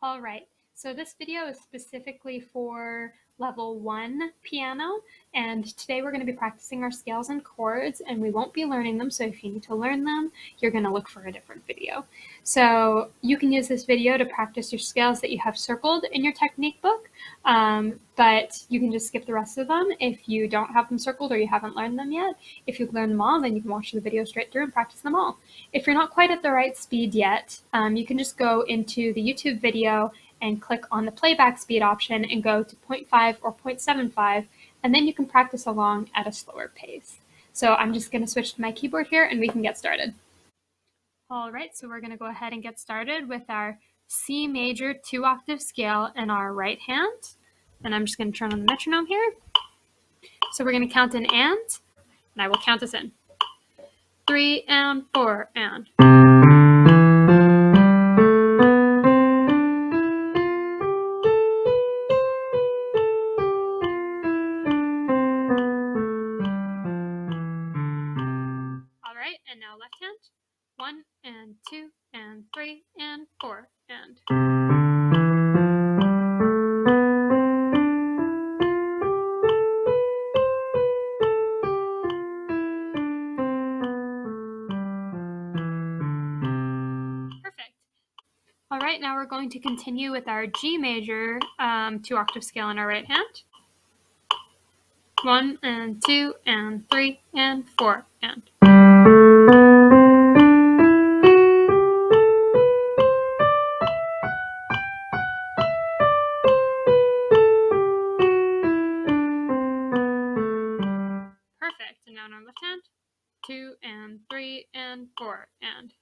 All right, so this video is specifically for level 1 piano, and today we're going to be practicing our scales and chords, and we won't be learning them, so if you need to learn them, you're going to look for a different video. So you can use this video to practice your scales that you have circled in your technique book, but you can just skip the rest of them if you don't have them circled or you haven't learned them yet. If you've learned them all, then you can watch the video straight through and practice them all. If you're not quite at the right speed yet, you can just go into the YouTube video and click on the playback speed option and go to 0.5 or 0.75, and then you can practice along at a slower pace. So I'm just going to switch to my keyboard here and we can get started. All right, so we're going to go ahead and get started with our C major 2-octave scale in our right hand. And I'm just going to turn on the metronome here. So we're going to count in and I will count us in. 3 and 4 and. All right, and now left hand. 1 and 2 and 3 and 4 and. Perfect. All right, now we're going to continue with our G major 2-octave scale in our right hand. 1 and 2 and 3 and 4 and. Perfect. And now in our left hand. 2 and 3 and 4 and.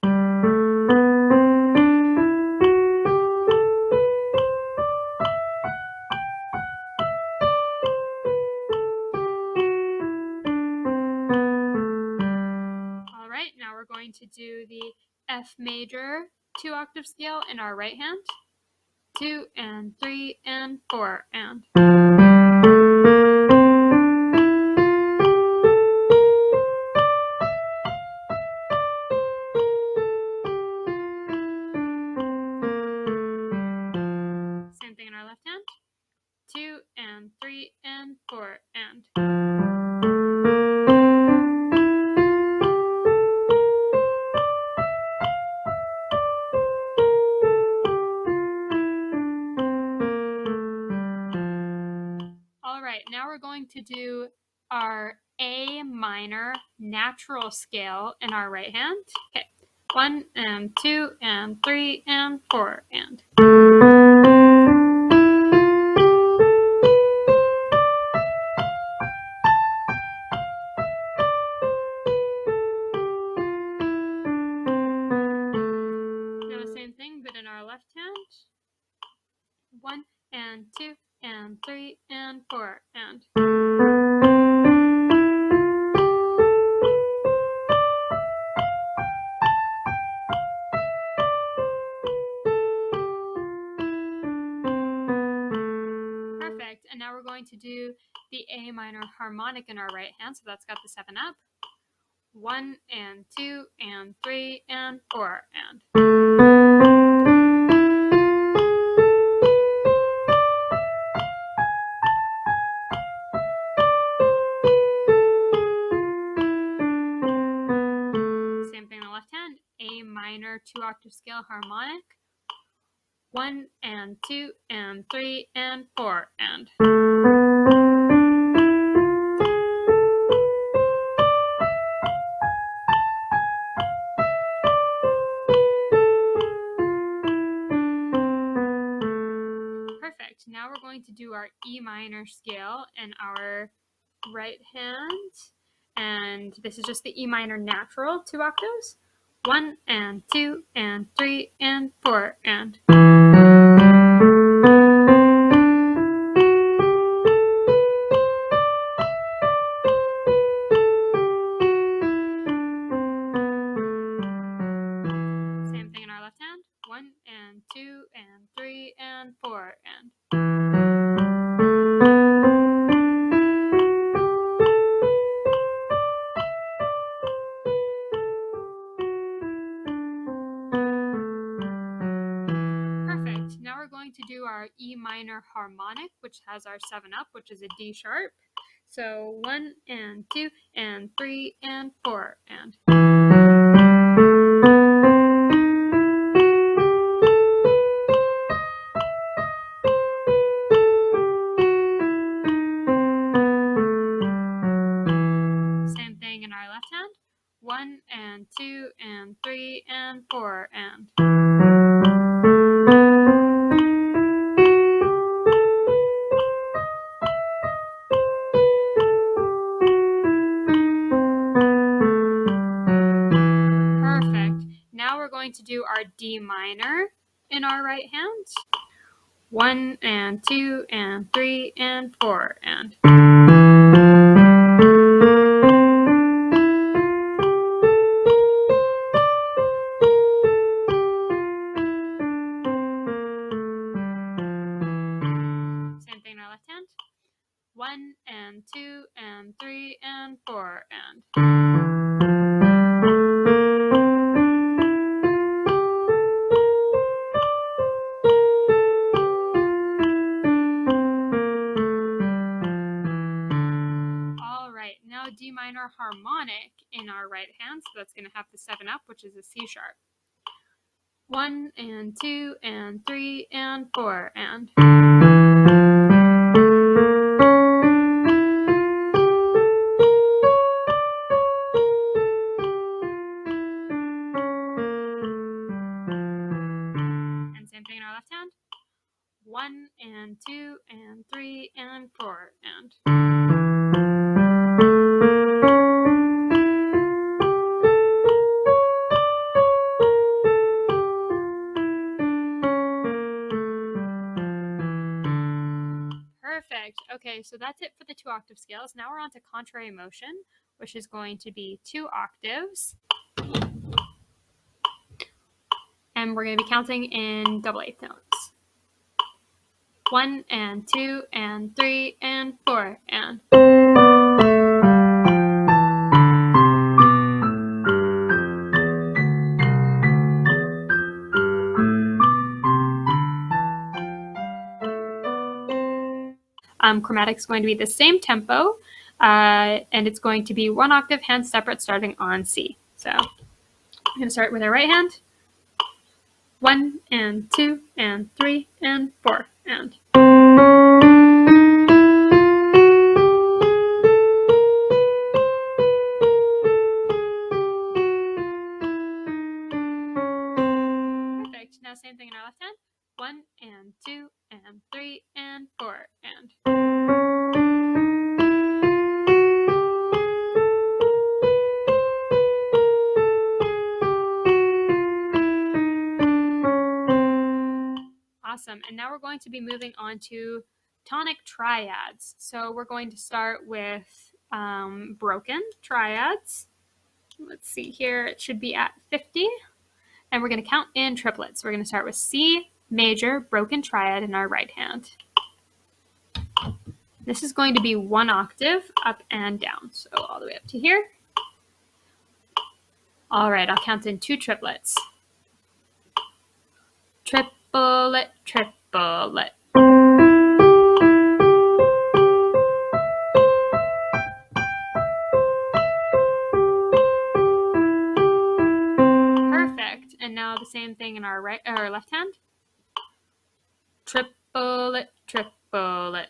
All right, now we're going to do the F major 2-octave scale in our right hand. 2 and 3 and 4 and. Same thing in our left hand. 2 and 3 and 4 and. All right, now we're going to do our A minor natural scale in our right hand. Okay, 1 and 2 and 3 and 4 and. Now the same thing, but in our left hand. 1 and 2 and 3 and 4 and. Perfect. And now we're going to do the A minor harmonic in our right hand, so that's got the 7 up. 1 and 2 and 3 and 4 and. Same thing on the left hand. A minor 2-octave scale harmonic. 1 and 2 and 3 and 4 and. Perfect. Now we're going to do our E minor scale in our right hand. And this is just the E minor natural 2 octaves. 1 and 2 and 3 and 4 and. Same thing in our left hand. 1 and 2 and 3 and 4 and. do our E minor harmonic, which has our 7-up, which is a D sharp. So 1 and 2 and 3 and 4 and. Same thing in our left hand. 1 and 2 and 3 and 4 and. Perfect. Now we're going to do our D minor in our right hand. 1 and 2 and 3 and 4 and. Same thing in our left hand. 1 and 2 and 3 and 4 and. All right, now D minor harmonic in our right hand, so that's going to have the 7-up, which is a C sharp. 1 and 2 and 3 and 4 and. And same thing in our left hand. 1 and 2 and 3 and 4 and. Perfect. Okay, so that's it for the 2 octave scales. Now we're on to contrary motion, which is going to be 2 octaves. And we're going to be counting in double eighth notes. 1 and 2 and 3 and 4 and. Chromatic is going to be the same tempo, and it's going to be 1 octave hand separate starting on C. So I'm going to start with our right hand. 1 and 2 and 3 and 4 and. Perfect. Now same thing in our left hand. 1 and 2 and 3 and 4 and. Awesome. And now we're going to be moving on to tonic triads. So we're going to start with broken triads. Let's see here. It should be at 50. And we're going to count in triplets. We're going to start with C major broken triad in our right hand. This is going to be 1 octave up and down. So all the way up to here. All right, I'll count in 2 triplets. Triplet, triplet. Perfect. And now the same thing in our left hand. Triplet, triplet.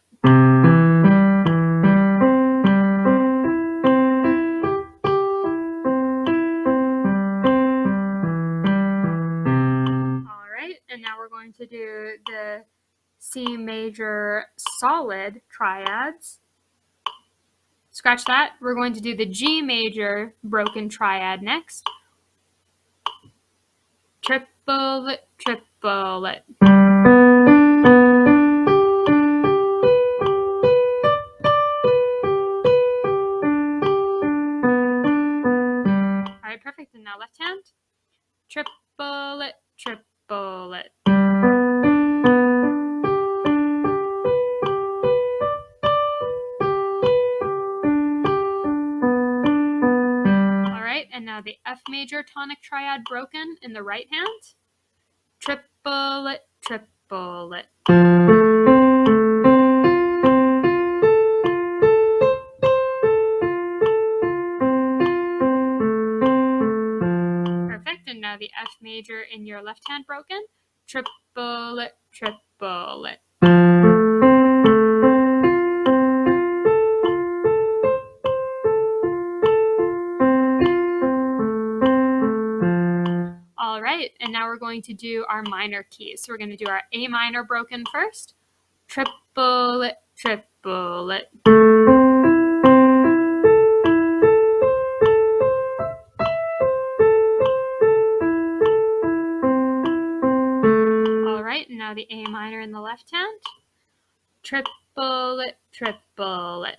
And now we're going to do the C major solid triads. Scratch that. We're going to do the G major broken triad next. Triplet, triplet. All right, perfect. And now left hand. Triplet, triplet. And now the F major tonic triad broken in the right hand. Triplet, triplet. triplet. Perfect, and now the F major in your left hand broken. Triplet, triplet. All right, and now we're going to do our minor keys. So we're going to do our A minor broken first. Triplet, triplet. All right, and now the A minor in the left hand. Triplet, triplet.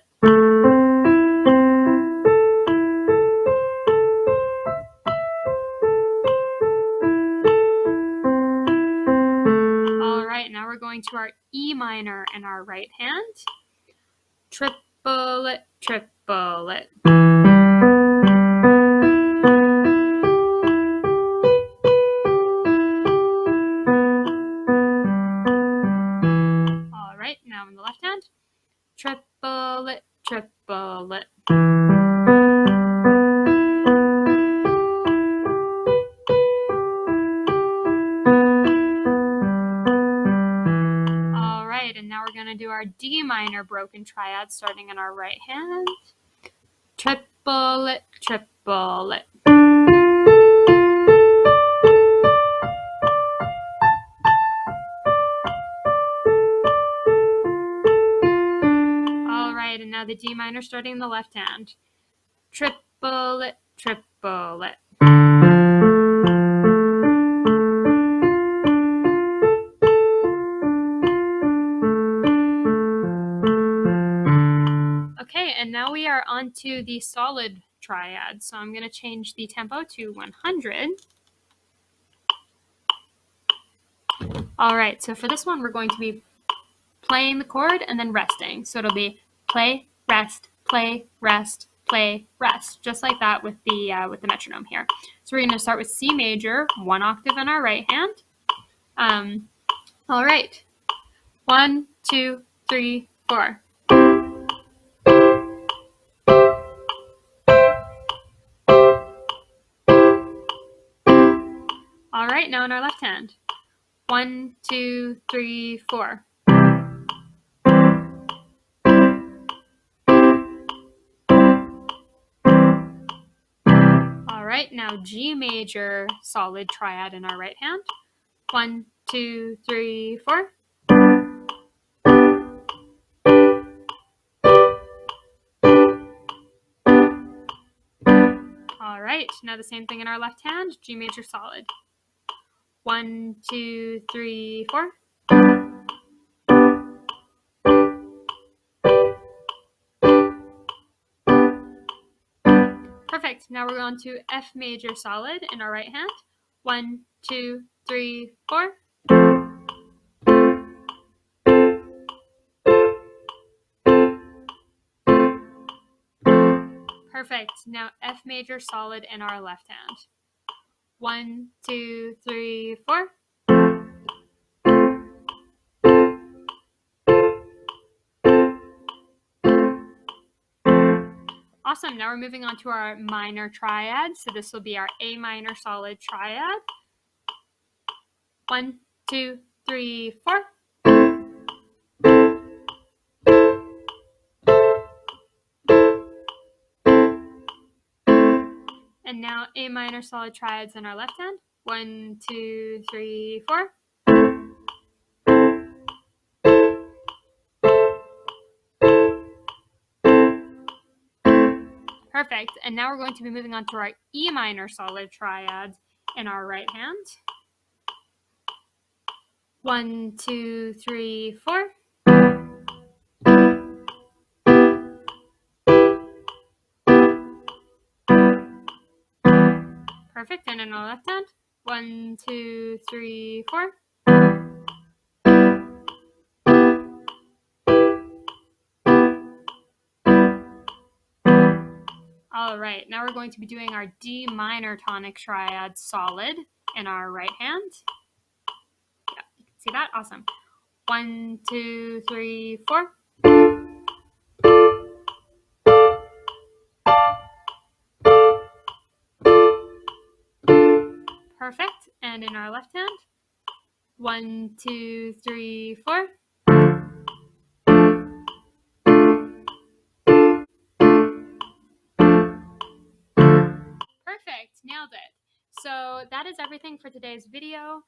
All right, now we're going to our E minor in our right hand. Triplet, triplet. All right, now in the left hand. Triplet, triplet. All right, and now we're going to do our D minor broken triad starting in our right hand. Triplet, triplet. All right, and now the D minor starting in the left hand. Triplet, triplet. Okay, and now we are on to the solid triad. So I'm going to change the tempo to 100. All right, so for this one, we're going to be playing the chord and then resting. So it'll be play, rest, play, rest, play, rest, just like that with the metronome here. So we're going to start with C major, 1 octave in our right hand. All right, 1, 2, 3, 4. All right, now in our left hand. 1, 2, 3, 4. All right, now G major solid triad in our right hand. 1, 2, 3, 4. All right, now the same thing in our left hand, G major solid. 1, 2, 3, 4. Perfect. Now we're going to F major solid in our right hand. 1, 2, 3, 4. Perfect. Now F major solid in our left hand. 1, 2, 3, 4. Awesome. Now we're moving on to our minor triad. So this will be our A minor solid triad. 1, 2, 3, 4. And now A minor solid triads in our left hand. 1, 2, 3, 4. Perfect. And now we're going to be moving on to our E minor solid triads in our right hand. 1, 2, 3, 4. Perfect. And in our left hand. 1, 2, 3, 4. All right, now we're going to be doing our D minor tonic triad solid in our right hand. Yeah, you can See that? Awesome. 1, 2, 3, 4. Perfect. And in our left hand, 1, 2, 3, 4. Perfect. Nailed it. So that is everything for today's video.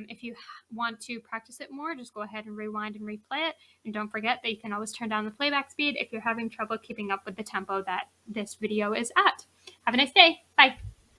If you want to practice it more, just go ahead and rewind and replay it. And don't forget that you can always turn down the playback speed if you're having trouble keeping up with the tempo that this video is at. Have a nice day. Bye.